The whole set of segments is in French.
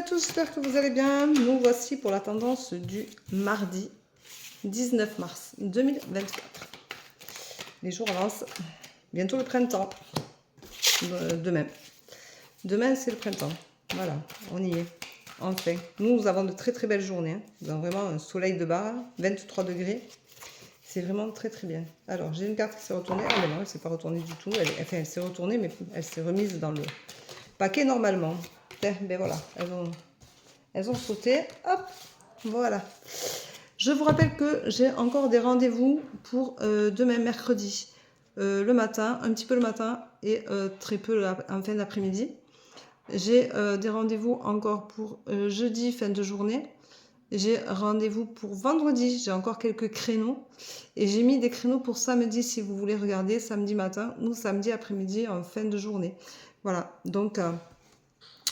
à tous, j'espère que vous allez bien. Nous voici pour la tendance du mardi 19 mars 2024. Les jours avancent. Bientôt le printemps. Demain. Demain, c'est le printemps. Voilà, on y est. Enfin, nous avons de très très belles journées. Hein. Nous avons vraiment un soleil de bar, 23 degrés. C'est vraiment très très bien. Alors, j'ai une carte qui s'est retournée. Ah mais non, elle ne s'est pas retournée du tout. Elle s'est retournée, mais elle s'est remise dans le paquet normalement. Ben voilà, elles ont sauté. Hop, voilà. Je vous rappelle que j'ai encore des rendez-vous pour demain mercredi. Le matin, un petit peu le matin et très peu en fin d'après-midi. J'ai des rendez-vous encore pour jeudi, fin de journée. J'ai rendez-vous pour vendredi. J'ai encore quelques créneaux. Et j'ai mis des créneaux pour samedi si vous voulez regarder, samedi matin ou samedi après-midi en fin de journée. Voilà, donc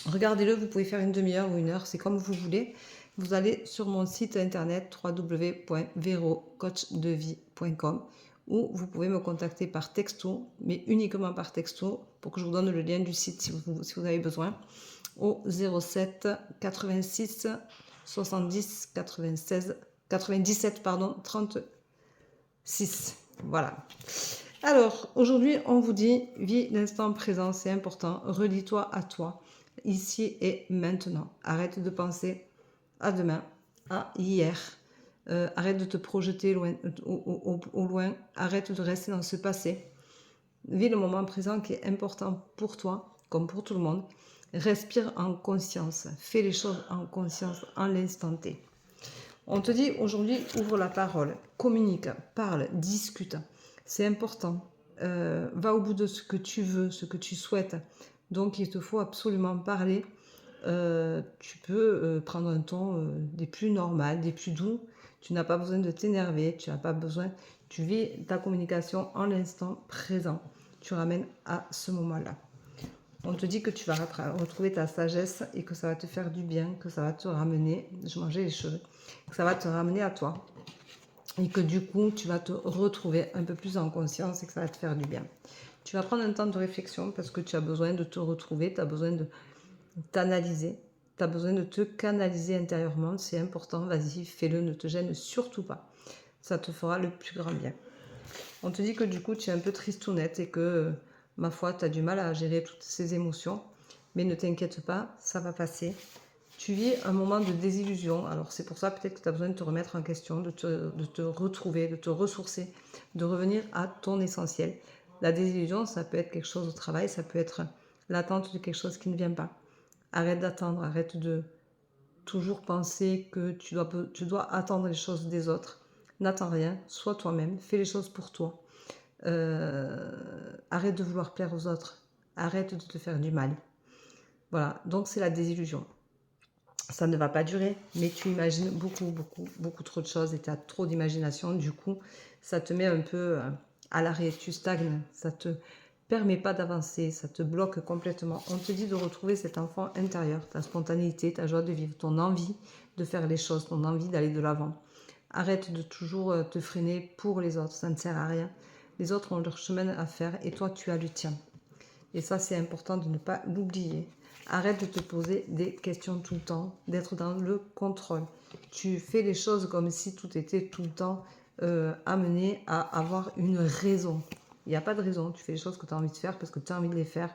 regardez-le, vous pouvez faire une demi-heure ou une heure, c'est comme vous voulez. Vous allez sur mon site internet www.verocoachdevie.com ou vous pouvez me contacter par texto, mais uniquement par texto, pour que je vous donne le lien du site si vous avez besoin, au 07 86 70 96 97 36. Voilà. Alors, aujourd'hui, on vous dit, vis l'instant présent, c'est important, relie-toi à toi, ici et maintenant. Arrête de penser à demain, à hier. Arrête de te projeter loin, au loin. Arrête de rester dans ce passé. Vis le moment présent qui est important pour toi, comme pour tout le monde. Respire en conscience. Fais les choses en conscience, en l'instant T. On te dit aujourd'hui, ouvre la parole, communique, parle, discute. C'est important. Va au bout de ce que tu veux, ce que tu souhaites. Donc, il te faut absolument parler. Tu peux prendre un ton des plus normaux, des plus doux. Tu n'as pas besoin de t'énerver. Tu n'as pas besoin. Tu vis ta communication en l'instant présent. Tu ramènes à ce moment-là. On te dit que tu vas retrouver ta sagesse et que ça va te faire du bien, que ça va te ramener, je mangeais les cheveux, que ça va te ramener à toi. Et que du coup, tu vas te retrouver un peu plus en conscience et que ça va te faire du bien. Tu vas prendre un temps de réflexion parce que tu as besoin de te retrouver, tu as besoin de t'analyser, tu as besoin de te canaliser intérieurement. C'est important, vas-y, fais-le, ne te gêne surtout pas. Ça te fera le plus grand bien. On te dit que du coup, tu es un peu tristounette et que, ma foi, tu as du mal à gérer toutes ces émotions. Mais ne t'inquiète pas, ça va passer. Tu vis un moment de désillusion. Alors c'est pour ça peut-être que tu as besoin de te remettre en question, de te retrouver, de te ressourcer, de revenir à ton essentiel. La désillusion, ça peut être quelque chose au travail, ça peut être l'attente de quelque chose qui ne vient pas. Arrête d'attendre, arrête de toujours penser que tu dois attendre les choses des autres. N'attends rien, sois toi-même, fais les choses pour toi. Arrête de vouloir plaire aux autres, arrête de te faire du mal. Voilà, donc c'est la désillusion. Ça ne va pas durer, mais tu imagines beaucoup trop de choses et tu as trop d'imagination. Du coup, ça te met un peu à l'arrêt, tu stagnes, ça te permet pas d'avancer, ça te bloque complètement. On te dit de retrouver cet enfant intérieur, ta spontanéité, ta joie de vivre, ton envie de faire les choses, ton envie d'aller de l'avant. Arrête de toujours te freiner pour les autres, ça ne sert à rien. Les autres ont leur chemin à faire et toi, tu as le tien. Et ça, c'est important de ne pas l'oublier. Arrête de te poser des questions tout le temps, d'être dans le contrôle. Tu fais les choses comme si tout était tout le temps amené à avoir une raison. Il n'y a pas de raison. Tu fais les choses que tu as envie de faire parce que tu as envie de les faire.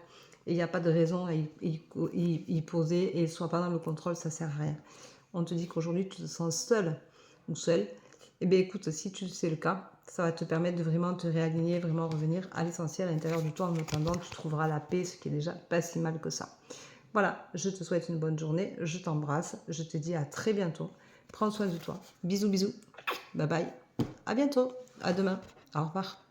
Et il n'y a pas de raison à y poser. Et sois pas dans le contrôle, ça ne sert à rien. On te dit qu'aujourd'hui, tu te sens seul ou seul. Eh bien, écoute, si c'est le cas, ça va te permettre de vraiment te réaligner, vraiment revenir à l'essentiel à l'intérieur de toi. En attendant, tu trouveras la paix, ce qui est déjà pas si mal que ça. Voilà, je te souhaite une bonne journée, je t'embrasse, je te dis à très bientôt. Prends soin de toi. Bisous, bisous. Bye bye. À bientôt. À demain. Au revoir.